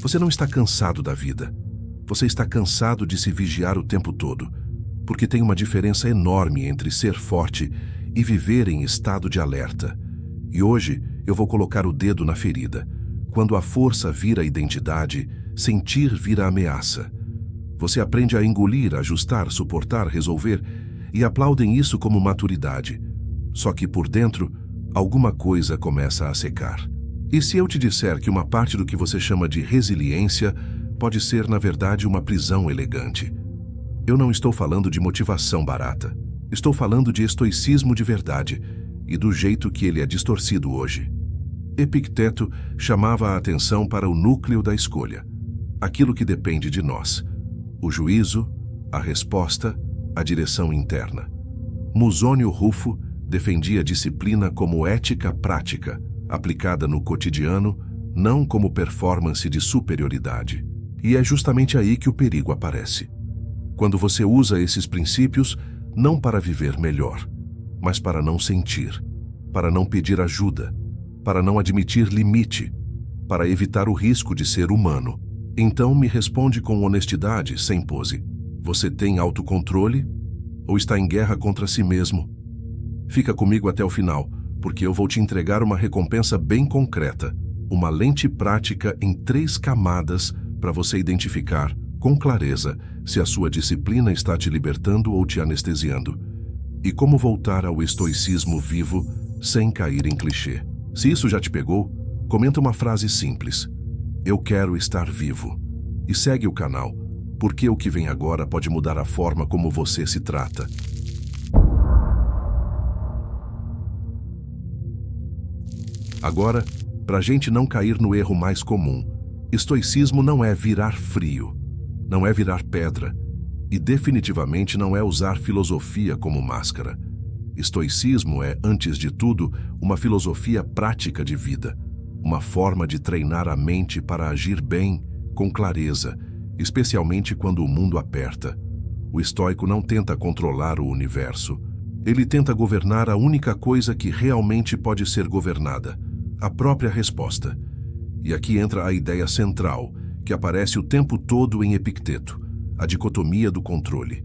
Você não está cansado da vida. Você está cansado de se vigiar o tempo todo, porque tem uma diferença enorme entre ser forte e viver em estado de alerta. E hoje eu vou colocar o dedo na ferida. Quando a força vira identidade, sentir vira ameaça. Você aprende a engolir, ajustar, suportar, resolver, e aplaudem isso como maturidade. Só que por dentro, alguma coisa começa a secar. E se eu te disser que uma parte do que você chama de resiliência pode ser, na verdade, uma prisão elegante? Eu não estou falando de motivação barata. Estou falando de estoicismo de verdade e do jeito que ele é distorcido hoje. Epicteto chamava a atenção para o núcleo da escolha, aquilo que depende de nós: o juízo, a resposta, a direção interna. Musônio Rufo defendia a disciplina como ética prática, aplicada no cotidiano, não como performance de superioridade. E é justamente aí que o perigo aparece. Quando você usa esses princípios, não para viver melhor, mas para não sentir, para não pedir ajuda, para não admitir limite, para evitar o risco de ser humano. Então me responde com honestidade, sem pose. Você tem autocontrole ou está em guerra contra si mesmo? Fica comigo até o final, porque eu vou te entregar uma recompensa bem concreta, uma lente prática em 3 camadas para você identificar, com clareza, se a sua disciplina está te libertando ou te anestesiando. E como voltar ao estoicismo vivo sem cair em clichê. Se isso já te pegou, comenta uma frase simples: eu quero estar vivo. E segue o canal, porque o que vem agora pode mudar a forma como você se trata. Agora, para a gente não cair no erro mais comum, estoicismo não é virar frio, não é virar pedra, e definitivamente não é usar filosofia como máscara. Estoicismo é, antes de tudo, uma filosofia prática de vida, uma forma de treinar a mente para agir bem, com clareza, especialmente quando o mundo aperta. O estoico não tenta controlar o universo. Ele tenta governar a única coisa que realmente pode ser governada: a própria resposta. E aqui entra a ideia central, que aparece o tempo todo em Epicteto: a dicotomia do controle.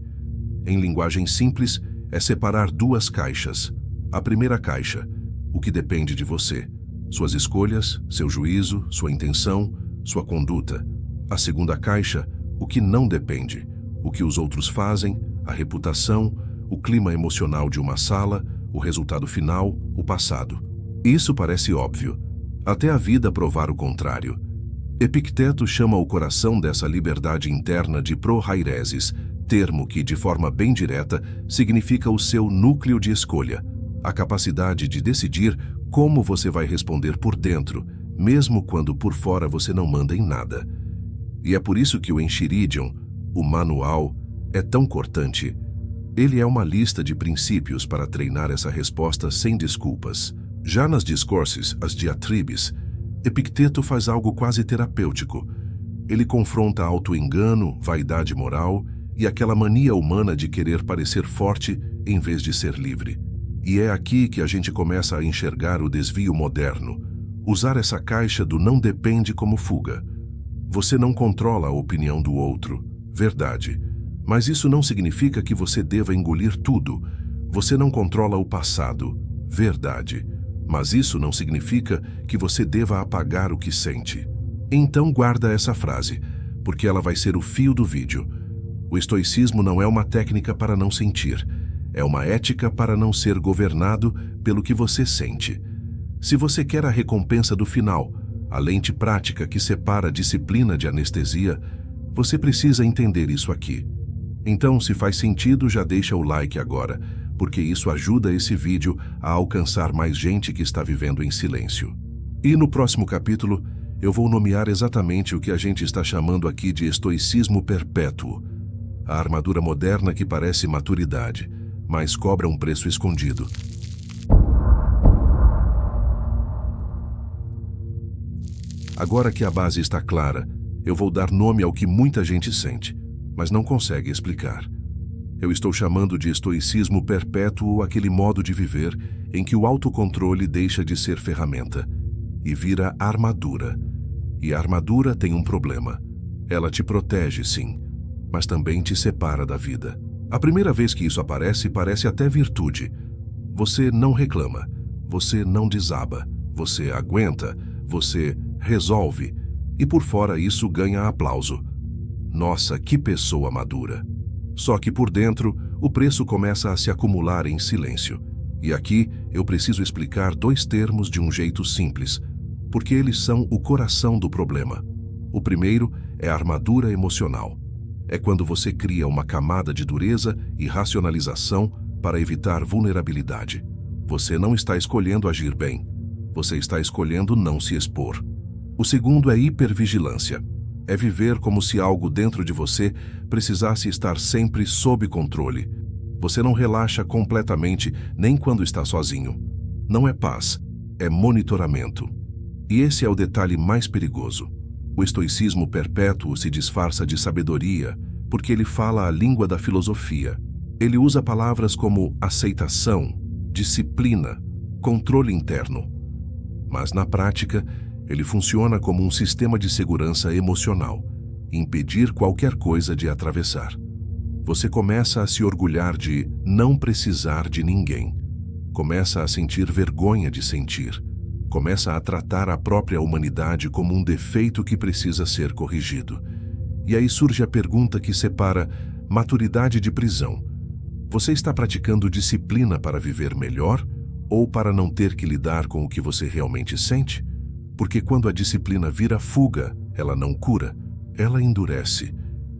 Em linguagem simples, é separar 2 caixas. A primeira caixa, o que depende de você: suas escolhas, seu juízo, sua intenção, sua conduta. A segunda caixa, o que não depende: o que os outros fazem, a reputação, o clima emocional de uma sala, o resultado final, o passado. Isso parece óbvio, até a vida provar o contrário. Epicteto chama o coração dessa liberdade interna de prohairesis, termo que, de forma bem direta, significa o seu núcleo de escolha, a capacidade de decidir como você vai responder por dentro, mesmo quando por fora você não manda em nada. E é por isso que o Enchiridion, o manual, é tão cortante. Ele é uma lista de princípios para treinar essa resposta sem desculpas. Já nas Discourses, as diatribes, Epicteto faz algo quase terapêutico. Ele confronta auto-engano, vaidade moral e aquela mania humana de querer parecer forte em vez de ser livre. E é aqui que a gente começa a enxergar o desvio moderno. Usar essa caixa do não depende como fuga. Você não controla a opinião do outro, verdade. Mas isso não significa que você deva engolir tudo. Você não controla o passado, verdade. Mas isso não significa que você deva apagar o que sente. Então guarda essa frase, porque ela vai ser o fio do vídeo. O estoicismo não é uma técnica para não sentir. É uma ética para não ser governado pelo que você sente. Se você quer a recompensa do final, a lente prática que separa a disciplina de anestesia, você precisa entender isso aqui. Então, se faz sentido, já deixa o like agora, porque isso ajuda esse vídeo a alcançar mais gente que está vivendo em silêncio. E no próximo capítulo, eu vou nomear exatamente o que a gente está chamando aqui de estoicismo perpétuo. A armadura moderna que parece maturidade, mas cobra um preço escondido. Agora que a base está clara, eu vou dar nome ao que muita gente sente, mas não consegue explicar. Eu estou chamando de estoicismo perpétuo aquele modo de viver em que o autocontrole deixa de ser ferramenta e vira armadura. E a armadura tem um problema. Ela te protege, sim, mas também te separa da vida. A primeira vez que isso aparece, parece até virtude. Você não reclama, você não desaba, você aguenta, você resolve, e por fora isso ganha aplauso. Nossa, que pessoa madura! Só que por dentro, o preço começa a se acumular em silêncio. E aqui eu preciso explicar dois termos de um jeito simples, porque eles são o coração do problema. O primeiro é a armadura emocional. É quando você cria uma camada de dureza e racionalização para evitar vulnerabilidade. Você não está escolhendo agir bem. Você está escolhendo não se expor. O segundo é hipervigilância. É viver como se algo dentro de você precisasse estar sempre sob controle. Você não relaxa completamente nem quando está sozinho. Não é paz, é monitoramento. E esse é o detalhe mais perigoso. O estoicismo perpétuo se disfarça de sabedoria porque ele fala a língua da filosofia. Ele usa palavras como aceitação, disciplina, controle interno. Mas na prática, ele funciona como um sistema de segurança emocional, impedir qualquer coisa de atravessar. Você começa a se orgulhar de não precisar de ninguém. Começa a sentir vergonha de sentir. Começa a tratar a própria humanidade como um defeito que precisa ser corrigido. E aí surge a pergunta que separa maturidade de prisão. Você está praticando disciplina para viver melhor ou para não ter que lidar com o que você realmente sente? Porque quando a disciplina vira fuga, ela não cura, ela endurece.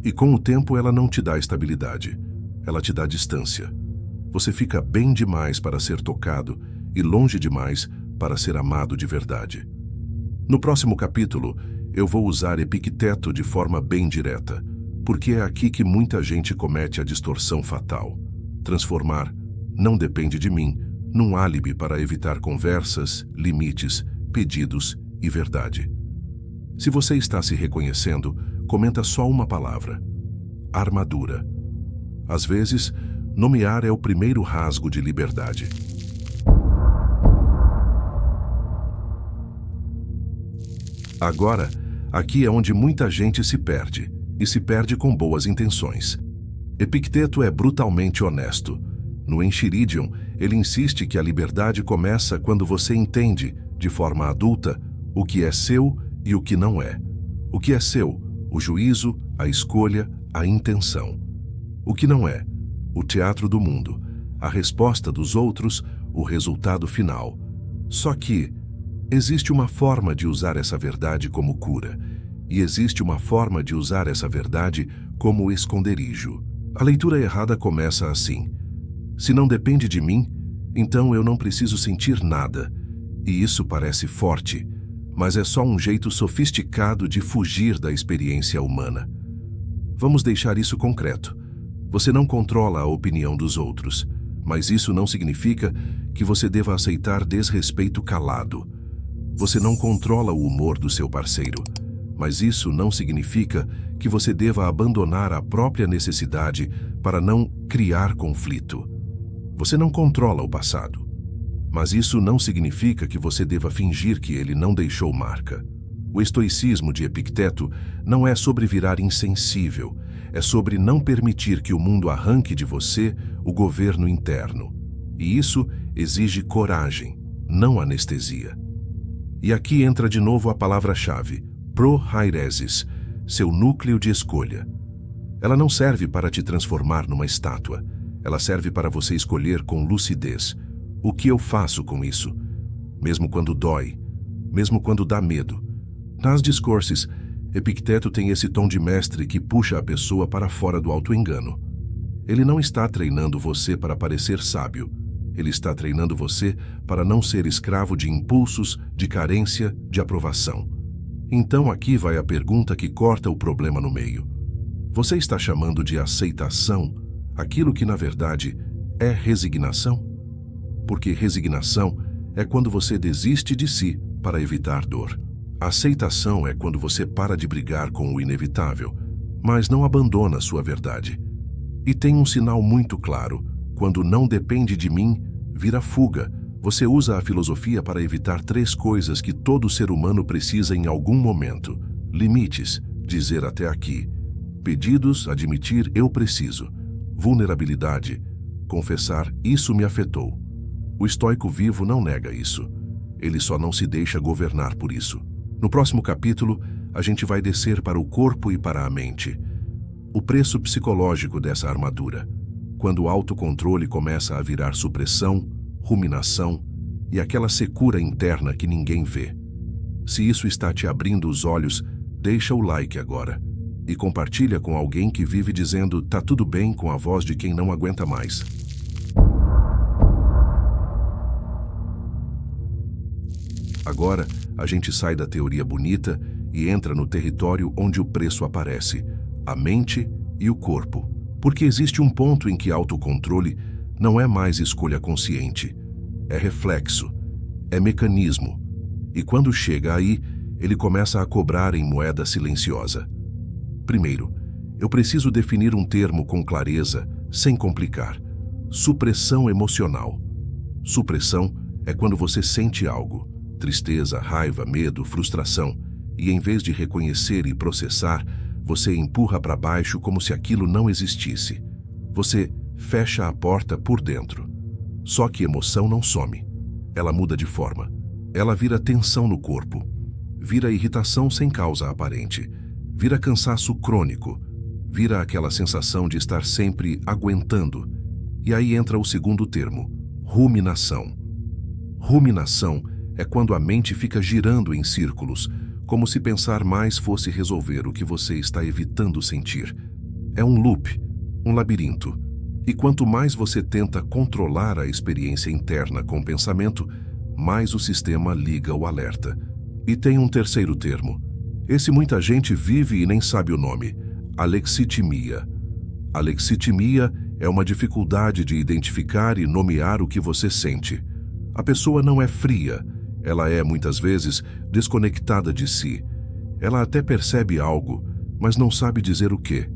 E com o tempo ela não te dá estabilidade, ela te dá distância. Você fica bem demais para ser tocado e longe demais para ser amado de verdade. No próximo capítulo, eu vou usar Epicteto de forma bem direta, porque é aqui que muita gente comete a distorção fatal. Transformar "não depende de mim" num álibi para evitar conversas, limites, pedidos e verdade. Se você está se reconhecendo, comenta só uma palavra: armadura. Às vezes, nomear é o primeiro rasgo de liberdade. Agora, aqui é onde muita gente se perde, e se perde com boas intenções. Epicteto é brutalmente honesto. No Enchiridion, ele insiste que a liberdade começa quando você entende, de forma adulta, o que é seu e o que não é. O que é seu, o juízo, a escolha, a intenção. O que não é, o teatro do mundo, a resposta dos outros, o resultado final. Só que existe uma forma de usar essa verdade como cura, e existe uma forma de usar essa verdade como esconderijo. A leitura errada começa assim: se não depende de mim, então eu não preciso sentir nada. E isso parece forte, mas é só um jeito sofisticado de fugir da experiência humana. Vamos deixar isso concreto. Você não controla a opinião dos outros, mas isso não significa que você deva aceitar desrespeito calado. Você não controla o humor do seu parceiro, mas isso não significa que você deva abandonar a própria necessidade para não criar conflito. Você não controla o passado, mas isso não significa que você deva fingir que ele não deixou marca. O estoicismo de Epicteto não é sobre virar insensível, é sobre não permitir que o mundo arranque de você o governo interno. E isso exige coragem, não anestesia. E aqui entra de novo a palavra-chave, prohairesis, seu núcleo de escolha. Ela não serve para te transformar numa estátua. Ela serve para você escolher com lucidez. O que eu faço com isso? Mesmo quando dói, mesmo quando dá medo. Nas discourses, Epicteto tem esse tom de mestre que puxa a pessoa para fora do auto-engano. Ele não está treinando você para parecer sábio. Ele está treinando você para não ser escravo de impulsos, de carência, de aprovação. Então aqui vai a pergunta que corta o problema no meio. Você está chamando de aceitação aquilo que na verdade é resignação? Porque resignação é quando você desiste de si para evitar dor. Aceitação é quando você para de brigar com o inevitável, mas não abandona sua verdade. E tem um sinal muito claro: quando não depende de mim, vira fuga, Você usa a filosofia para evitar 3 coisas que todo ser humano precisa em algum momento: limites, dizer até aqui; pedidos, admitir eu preciso; vulnerabilidade, confessar isso me afetou. O estoico vivo não nega isso. Ele só não se deixa governar por isso. No próximo capítulo, a gente vai descer para o corpo e para a mente. O preço psicológico dessa armadura. Quando o autocontrole começa a virar supressão, ruminação e aquela secura interna que ninguém vê. Se isso está te abrindo os olhos, deixa o like agora e compartilha com alguém que vive dizendo tá tudo bem com a voz de quem não aguenta mais. Agora, a gente sai da teoria bonita e entra no território onde o preço aparece, a mente e o corpo. Porque existe um ponto em que autocontrole não é mais escolha consciente. É reflexo, é mecanismo. E quando chega aí, ele começa a cobrar em moeda silenciosa. Primeiro, eu preciso definir um termo com clareza, sem complicar. Supressão emocional. Supressão é quando você sente algo, tristeza, raiva, medo, frustração, e em vez de reconhecer e processar, você empurra para baixo como se aquilo não existisse. Você fecha a porta por dentro. Só que emoção não some. Ela muda de forma. Ela vira tensão no corpo. Vira irritação sem causa aparente. Vira cansaço crônico. Vira aquela sensação de estar sempre aguentando. E aí entra o segundo termo, ruminação. Ruminação é quando a mente fica girando em círculos, como se pensar mais fosse resolver o que você está evitando sentir. É um loop, um labirinto. E quanto mais você tenta controlar a experiência interna com o pensamento, mais o sistema liga o alerta. E tem um terceiro termo. Esse muita gente vive e nem sabe o nome: alexitimia. Alexitimia é uma dificuldade de identificar e nomear o que você sente. A pessoa não é fria. Ela é, muitas vezes, desconectada de si. Ela até percebe algo, mas não sabe dizer o quê.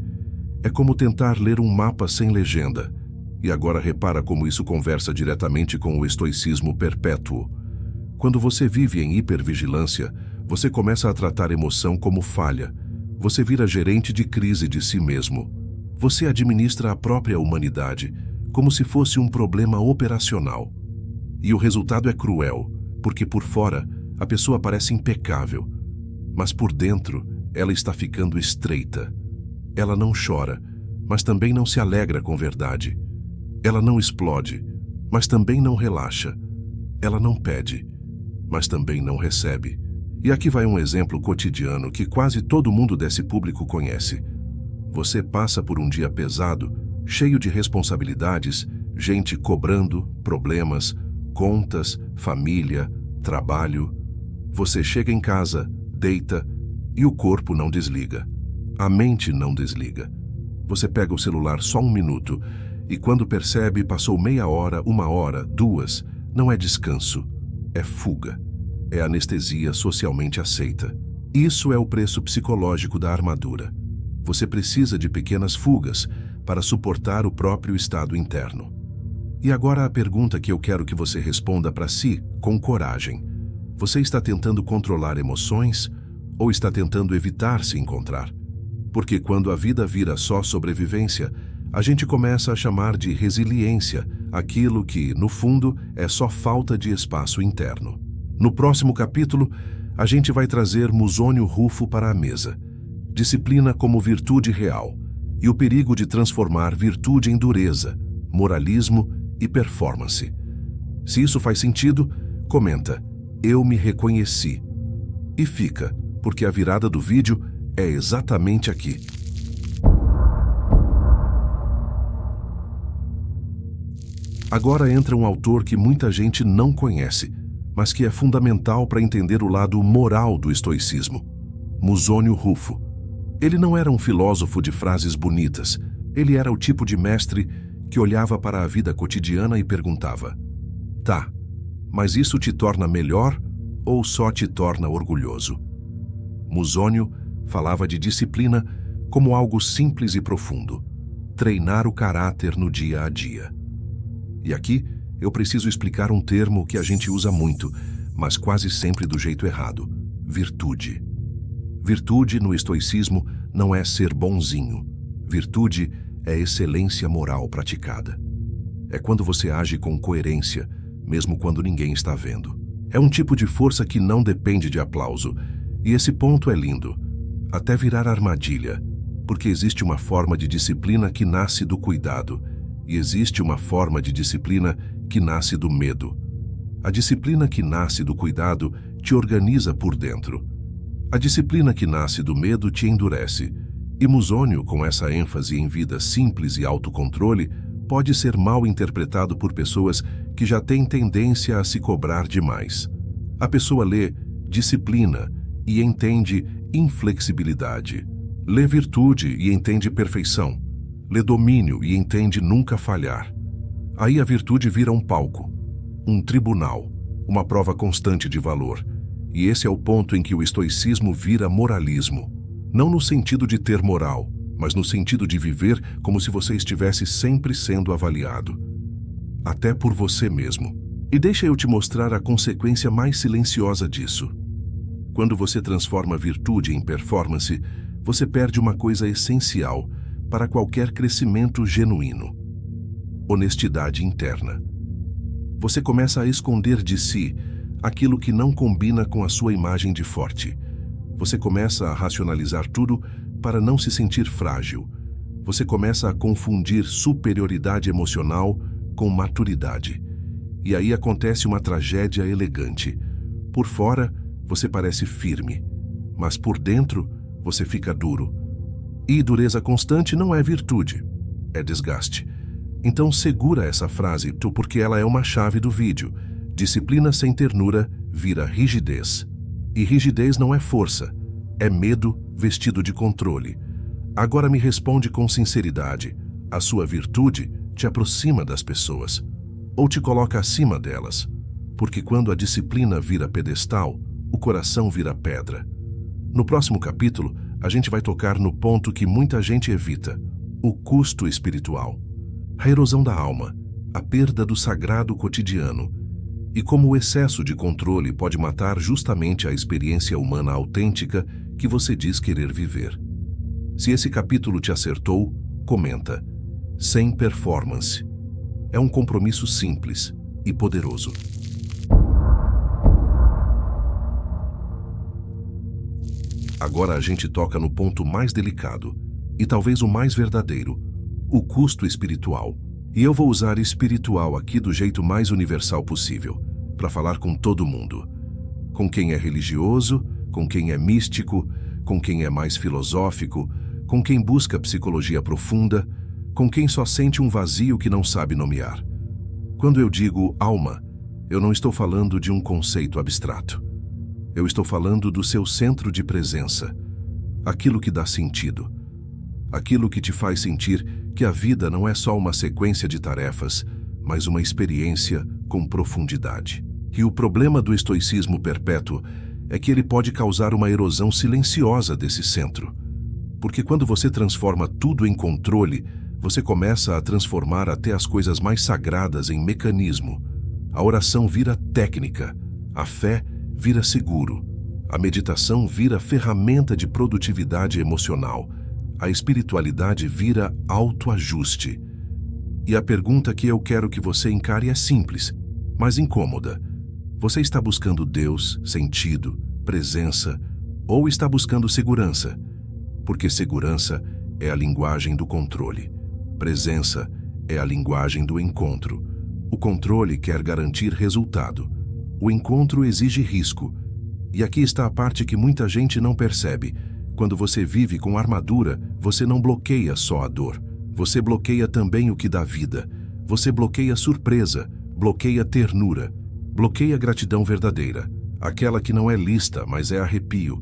É como tentar ler um mapa sem legenda. E agora repara como isso conversa diretamente com o estoicismo perpétuo. Quando você vive em hipervigilância, você começa a tratar emoção como falha. Você vira gerente de crise de si mesmo. Você administra a própria humanidade, como se fosse um problema operacional. E o resultado é cruel. Porque por fora, a pessoa parece impecável, mas por dentro, ela está ficando estreita. Ela não chora, mas também não se alegra com verdade. Ela não explode, mas também não relaxa. Ela não pede, mas também não recebe. E aqui vai um exemplo cotidiano que quase todo mundo desse público conhece. Você passa por um dia pesado, cheio de responsabilidades, gente cobrando, problemas, contas, família, trabalho. Você chega em casa, deita e o corpo não desliga. A mente não desliga. Você pega o celular só 1 minuto e quando percebe passou meia hora, 1 hora, 2. Não é descanso, é fuga. É anestesia socialmente aceita. Isso é o preço psicológico da armadura. Você precisa de pequenas fugas para suportar o próprio estado interno. E agora a pergunta que eu quero que você responda para si com coragem. Você está tentando controlar emoções ou está tentando evitar se encontrar? Porque quando a vida vira só sobrevivência, a gente começa a chamar de resiliência aquilo que, no fundo, é só falta de espaço interno. No próximo capítulo, a gente vai trazer Musônio Rufo para a mesa. Disciplina como virtude real e o perigo de transformar virtude em dureza, moralismo e performance. Se isso faz sentido, comenta, eu me reconheci. E fica, porque a virada do vídeo é exatamente aqui. Agora entra um autor que muita gente não conhece, mas que é fundamental para entender o lado moral do estoicismo. Musônio Rufo. Ele não era um filósofo de frases bonitas. Ele era o tipo de mestre que olhava para a vida cotidiana e perguntava: tá, mas isso te torna melhor ou só te torna orgulhoso? Musônio falava de disciplina como algo simples e profundo, treinar o caráter no dia a dia. E aqui eu preciso explicar um termo que a gente usa muito, mas quase sempre do jeito errado: virtude. Virtude no estoicismo não é ser bonzinho. Virtude é excelência moral praticada. É quando você age com coerência, mesmo quando ninguém está vendo. É um tipo de força que não depende de aplauso. E esse ponto é lindo, até virar armadilha, porque existe uma forma de disciplina que nasce do cuidado, e existe uma forma de disciplina que nasce do medo. A disciplina que nasce do cuidado te organiza por dentro. A disciplina que nasce do medo te endurece. E Musônio, com essa ênfase em vida simples e autocontrole, pode ser mal interpretado por pessoas que já têm tendência a se cobrar demais. A pessoa lê disciplina e entende inflexibilidade. Lê virtude e entende perfeição. Lê domínio e entende nunca falhar. Aí a virtude vira um palco, um tribunal, uma prova constante de valor. E esse é o ponto em que o estoicismo vira moralismo. Não no sentido de ter moral, mas no sentido de viver como se você estivesse sempre sendo avaliado. Até por você mesmo. E deixa eu te mostrar a consequência mais silenciosa disso. Quando você transforma virtude em performance, você perde uma coisa essencial para qualquer crescimento genuíno: honestidade interna. Você começa a esconder de si aquilo que não combina com a sua imagem de forte. Você começa a racionalizar tudo para não se sentir frágil. Você começa a confundir superioridade emocional com maturidade. E aí acontece uma tragédia elegante. Por fora, você parece firme, mas por dentro, você fica duro. E dureza constante não é virtude, é desgaste. Então segura essa frase, porque ela é uma chave do vídeo. Disciplina sem ternura vira rigidez. E rigidez não é força, é medo vestido de controle. Agora me responde com sinceridade: a sua virtude te aproxima das pessoas ou te coloca acima delas? Porque quando a disciplina vira pedestal, o coração vira pedra. No próximo capítulo, a gente vai tocar no ponto que muita gente evita: o custo espiritual. A erosão da alma, a perda do sagrado cotidiano, e como o excesso de controle pode matar justamente a experiência humana autêntica que você diz querer viver. Se esse capítulo te acertou, comenta. Sem performance. É um compromisso simples e poderoso. Agora a gente toca no ponto mais delicado, e talvez o mais verdadeiro: o custo espiritual. E eu vou usar espiritual aqui do jeito mais universal possível, para falar com todo mundo. Com quem é religioso, com quem é místico, com quem é mais filosófico, com quem busca psicologia profunda, com quem só sente um vazio que não sabe nomear. Quando eu digo alma, eu não estou falando de um conceito abstrato. Eu estou falando do seu centro de presença, aquilo que dá sentido, aquilo que te faz sentir que a vida não é só uma sequência de tarefas, mas uma experiência com profundidade. E o problema do estoicismo perpétuo é que ele pode causar uma erosão silenciosa desse centro. Porque quando você transforma tudo em controle, você começa a transformar até as coisas mais sagradas em mecanismo. A oração vira técnica, a fé vira seguro, a meditação vira ferramenta de produtividade emocional, a espiritualidade vira autoajuste. E a pergunta que eu quero que você encare é simples, mas incômoda. Você está buscando Deus, sentido, presença, ou está buscando segurança? Porque segurança é a linguagem do controle. Presença é a linguagem do encontro. O controle quer garantir resultado. O encontro exige risco. E aqui está a parte que muita gente não percebe. Quando você vive com armadura, você não bloqueia só a dor. Você bloqueia também o que dá vida. Você bloqueia surpresa, bloqueia ternura, bloqueia gratidão verdadeira, aquela que não é lista, mas é arrepio.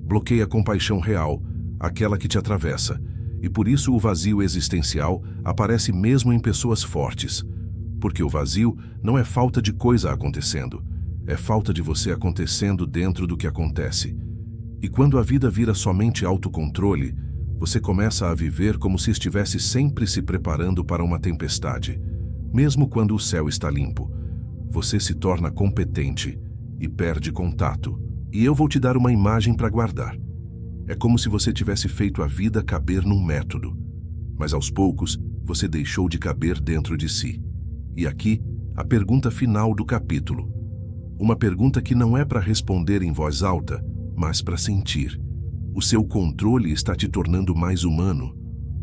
Bloqueia compaixão real, aquela que te atravessa. E por isso o vazio existencial aparece mesmo em pessoas fortes. Porque o vazio não é falta de coisa acontecendo, é falta de você acontecendo dentro do que acontece. E quando a vida vira somente autocontrole, você começa a viver como se estivesse sempre se preparando para uma tempestade. Mesmo quando o céu está limpo, você se torna competente e perde contato. E eu vou te dar uma imagem para guardar. É como se você tivesse feito a vida caber num método, mas aos poucos você deixou de caber dentro de si. E aqui, a pergunta final do capítulo. Uma pergunta que não é para responder em voz alta, mas para sentir. O seu controle está te tornando mais humano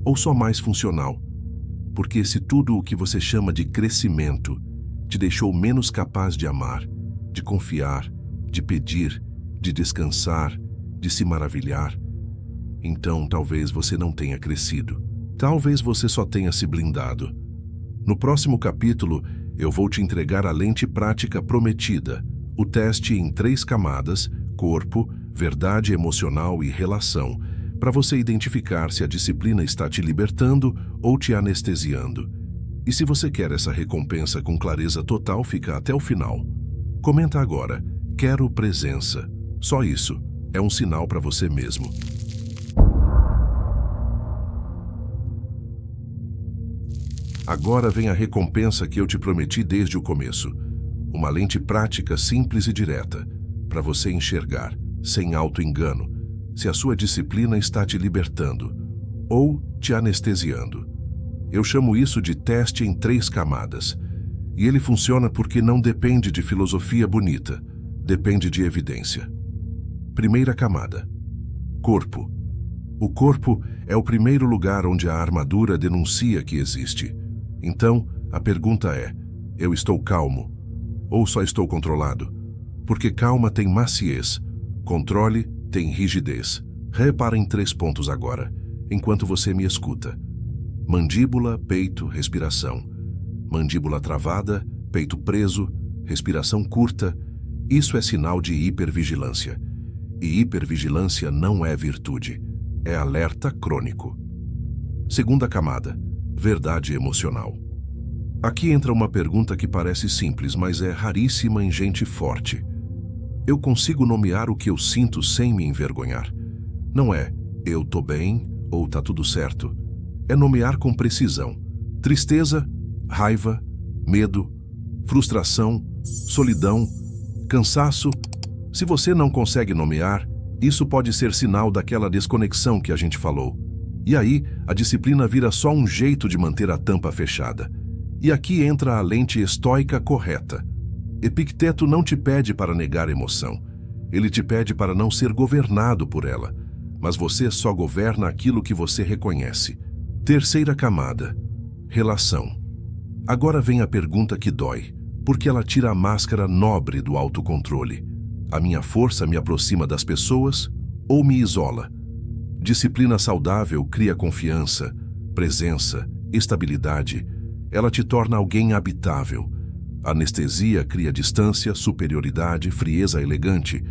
ou só mais funcional? Porque se tudo o que você chama de crescimento te deixou menos capaz de amar, de confiar, de pedir, de descansar, de se maravilhar, então talvez você não tenha crescido. Talvez você só tenha se blindado. No próximo capítulo, eu vou te entregar a lente prática prometida, o teste em 3 camadas, corpo, verdade emocional e relação, para você identificar se a disciplina está te libertando ou te anestesiando. E se você quer essa recompensa com clareza total, fica até o final. Comenta agora, quero presença. Só isso é um sinal para você mesmo. Agora vem a recompensa que eu te prometi desde o começo. Uma lente prática simples e direta, para você enxergar, sem auto-engano, se a sua disciplina está te libertando ou te anestesiando. Eu chamo isso de teste em 3 camadas. E ele funciona porque não depende de filosofia bonita, depende de evidência. Primeira camada. Corpo. O corpo é o primeiro lugar onde a armadura denuncia que existe. Então, a pergunta é, eu estou calmo ou só estou controlado? Porque calma tem maciez, controle tem rigidez. Repara em 3 pontos agora, enquanto você me escuta. Mandíbula, peito, respiração. Mandíbula travada, peito preso, respiração curta. Isso é sinal de hipervigilância. E hipervigilância não é virtude, é alerta crônico. Segunda camada, verdade emocional. Aqui entra uma pergunta que parece simples, mas é raríssima em gente forte. Eu consigo nomear o que eu sinto sem me envergonhar. Não é eu tô bem ou tá tudo certo. É nomear com precisão. Tristeza, raiva, medo, frustração, solidão, cansaço. Se você não consegue nomear, isso pode ser sinal daquela desconexão que a gente falou. E aí, a disciplina vira só um jeito de manter a tampa fechada. E aqui entra a lente estoica correta. Epicteto não te pede para negar emoção. Ele te pede para não ser governado por ela. Mas você só governa aquilo que você reconhece. Terceira camada. Relação. Agora vem a pergunta que dói, porque ela tira a máscara nobre do autocontrole. A minha força me aproxima das pessoas ou me isola? Disciplina saudável cria confiança, presença, estabilidade. Ela te torna alguém habitável. Anestesia cria distância, superioridade, frieza elegante.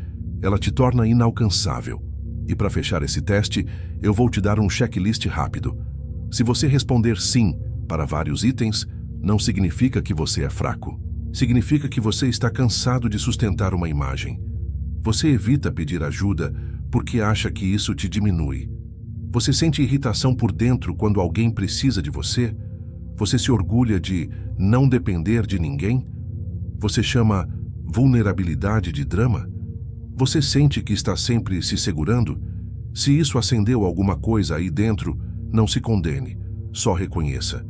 Ela te torna inalcançável. E para fechar esse teste, eu vou te dar um checklist rápido. Se você responder sim para vários itens, não significa que você é fraco. Significa que você está cansado de sustentar uma imagem. Você evita pedir ajuda porque acha que isso te diminui. Você sente irritação por dentro quando alguém precisa de você? Você se orgulha de não depender de ninguém? Você chama vulnerabilidade de drama? Você sente que está sempre se segurando? Se isso acendeu alguma coisa aí dentro, não se condene, só reconheça.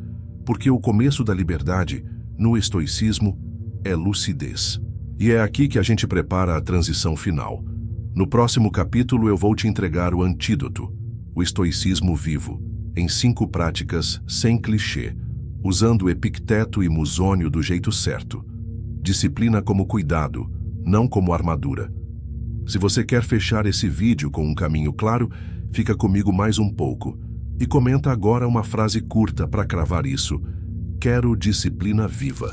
Porque o começo da liberdade, no estoicismo, é lucidez. E é aqui que a gente prepara a transição final. No próximo capítulo eu vou te entregar o antídoto, o estoicismo vivo, em 5 práticas sem clichê, usando Epicteto e Musônio do jeito certo. Disciplina como cuidado, não como armadura. Se você quer fechar esse vídeo com um caminho claro, fica comigo mais um pouco. E comenta agora uma frase curta para cravar isso. Quero disciplina viva.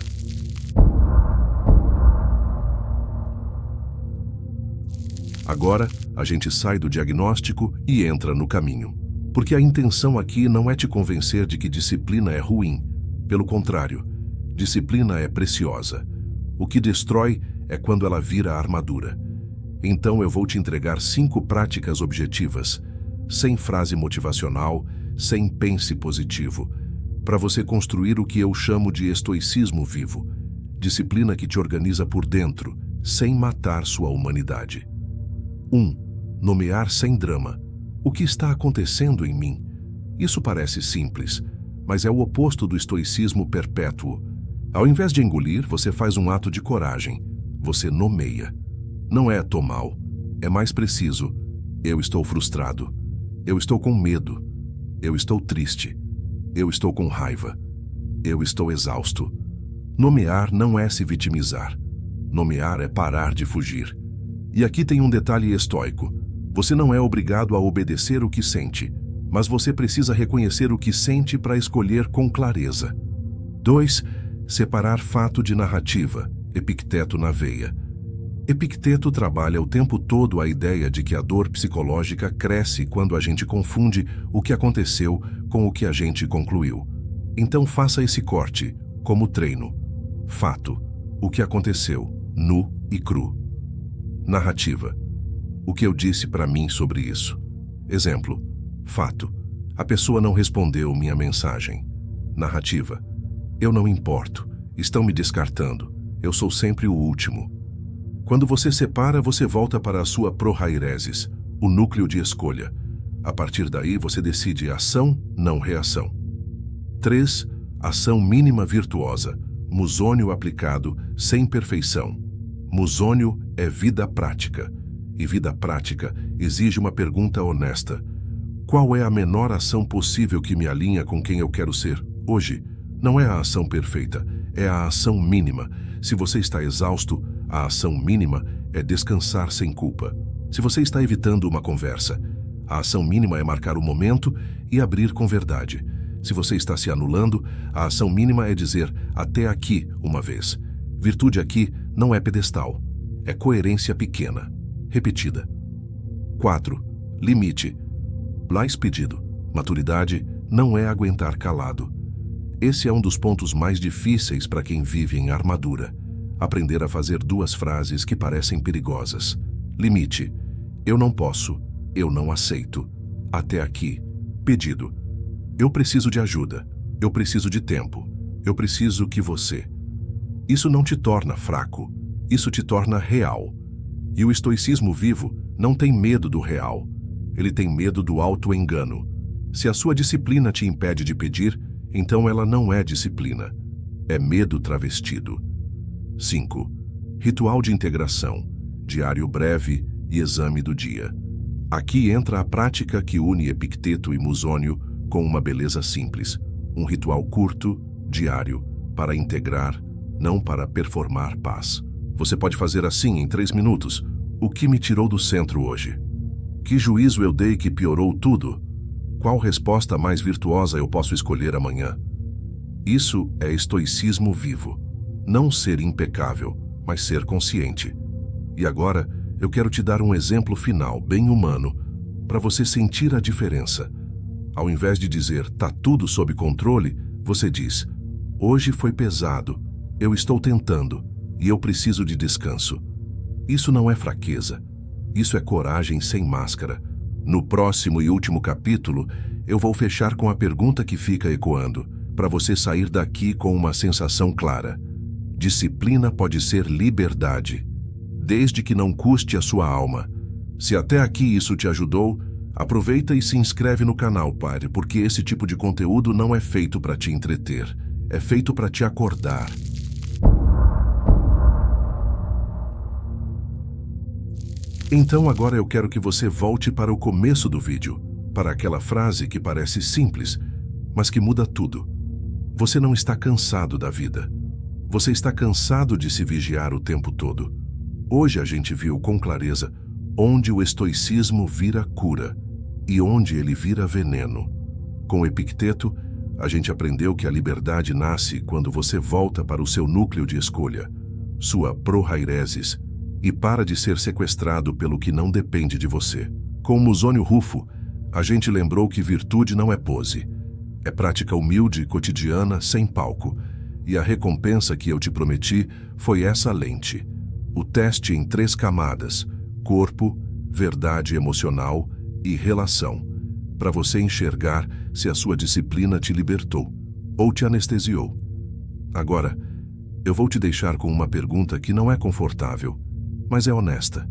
Agora, a gente sai do diagnóstico e entra no caminho. Porque a intenção aqui não é te convencer de que disciplina é ruim. Pelo contrário, disciplina é preciosa. O que destrói é quando ela vira armadura. Então eu vou te entregar 5 práticas objetivas, sem frase motivacional, sem pense positivo. para você construir o que eu chamo de estoicismo vivo, disciplina que te organiza por dentro, sem matar sua humanidade. 1. Nomear sem drama. O que está acontecendo em mim? Isso parece simples, mas é o oposto do estoicismo perpétuo. Ao invés de engolir, você faz um ato de coragem. Você nomeia. Não é "tô mal", é mais preciso. Eu estou frustrado. Eu estou com medo. Eu estou triste. Eu estou com raiva. Eu estou exausto. Nomear não é se vitimizar. Nomear é parar de fugir. E aqui tem um detalhe estoico. Você não é obrigado a obedecer o que sente, mas você precisa reconhecer o que sente para escolher com clareza. 2. Separar fato de narrativa. Epicteto na veia. Epicteto trabalha o tempo todo a ideia de que a dor psicológica cresce quando a gente confunde o que aconteceu com o que a gente concluiu. Então faça esse corte, como treino. Fato. O que aconteceu, nu e cru. Narrativa. O que eu disse para mim sobre isso. Exemplo. Fato. A pessoa não respondeu minha mensagem. Narrativa. Eu não importo. Estão me descartando. Eu sou sempre o último. Quando você separa, você volta para a sua prohairesis, o núcleo de escolha. A partir daí, você decide ação, não reação. 3. Ação mínima virtuosa. Musônio aplicado, sem perfeição. Musônio é vida prática. E vida prática exige uma pergunta honesta. Qual é a menor ação possível que me alinha com quem eu quero ser hoje? Não é a ação perfeita, é a ação mínima. Se você está exausto, a ação mínima é descansar sem culpa. Se você está evitando uma conversa, a ação mínima é marcar o momento e abrir com verdade. Se você está se anulando, a ação mínima é dizer até aqui uma vez. Virtude aqui não é pedestal, é coerência pequena, repetida. 4. Limite. Blais pedido. Maturidade não é aguentar calado. Esse é um dos pontos mais difíceis para quem vive em armadura. Aprender a fazer duas frases que parecem perigosas. Limite. Eu não posso. Eu não aceito. Até aqui. Pedido. Eu preciso de ajuda. Eu preciso de tempo. Eu preciso que você. Isso não te torna fraco. Isso te torna real. E o estoicismo vivo não tem medo do real. Ele tem medo do auto-engano. Se a sua disciplina te impede de pedir, então ela não é disciplina. É medo travestido. 5. Ritual de integração. Diário breve e exame do dia. Aqui entra a prática que une Epicteto e Musônio com uma beleza simples. Um ritual curto, diário, para integrar, não para performar paz. Você pode fazer assim em 3 minutos. O que me tirou do centro hoje? Que juízo eu dei que piorou tudo? Qual resposta mais virtuosa eu posso escolher amanhã? Isso é estoicismo vivo. Não ser impecável, mas ser consciente. E agora, eu quero te dar um exemplo final, bem humano, para você sentir a diferença. Ao invés de dizer, tá tudo sob controle, você diz, hoje foi pesado, eu estou tentando, e eu preciso de descanso. Isso não é fraqueza. Isso é coragem sem máscara. No próximo e último capítulo, eu vou fechar com a pergunta que fica ecoando, para você sair daqui com uma sensação clara. Disciplina pode ser liberdade, desde que não custe a sua alma. Se até aqui isso te ajudou, aproveita e se inscreve no canal, pare, porque esse tipo de conteúdo não é feito para te entreter, é feito para te acordar. Então agora eu quero que você volte para o começo do vídeo, para aquela frase que parece simples, mas que muda tudo. Você não está cansado da vida. Você está cansado de se vigiar o tempo todo. Hoje a gente viu com clareza onde o estoicismo vira cura e onde ele vira veneno. Com Epicteto, a gente aprendeu que a liberdade nasce quando você volta para o seu núcleo de escolha, sua prohairesis, e para de ser sequestrado pelo que não depende de você. Com Musônio Rufo, a gente lembrou que virtude não é pose. É prática humilde, cotidiana, sem palco. E a recompensa que eu te prometi foi essa lente. O teste em 3 camadas, corpo, verdade emocional e relação, para você enxergar se a sua disciplina te libertou ou te anestesiou. Agora, eu vou te deixar com uma pergunta que não é confortável, mas é honesta.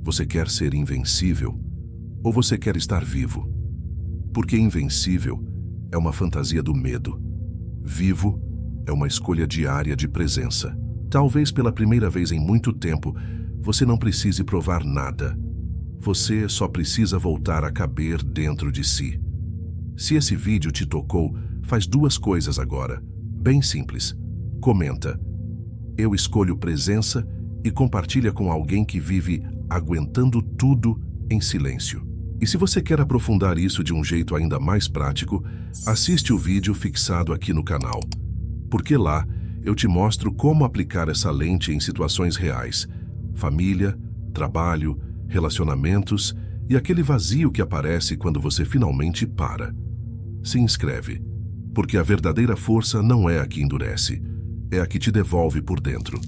Você quer ser invencível ou você quer estar vivo? Porque invencível é uma fantasia do medo. Vivo é uma escolha diária de presença. Talvez pela primeira vez em muito tempo, você não precise provar nada. Você só precisa voltar a caber dentro de si. Se esse vídeo te tocou, faz duas coisas agora, bem simples. Comenta: eu escolho presença, e compartilha com alguém que vive aguentando tudo em silêncio. E se você quer aprofundar isso de um jeito ainda mais prático, assiste o vídeo fixado aqui no canal, porque lá eu te mostro como aplicar essa lente em situações reais: família, trabalho, relacionamentos e aquele vazio que aparece quando você finalmente para. Se inscreve, porque a verdadeira força não é a que endurece, é a que te devolve por dentro.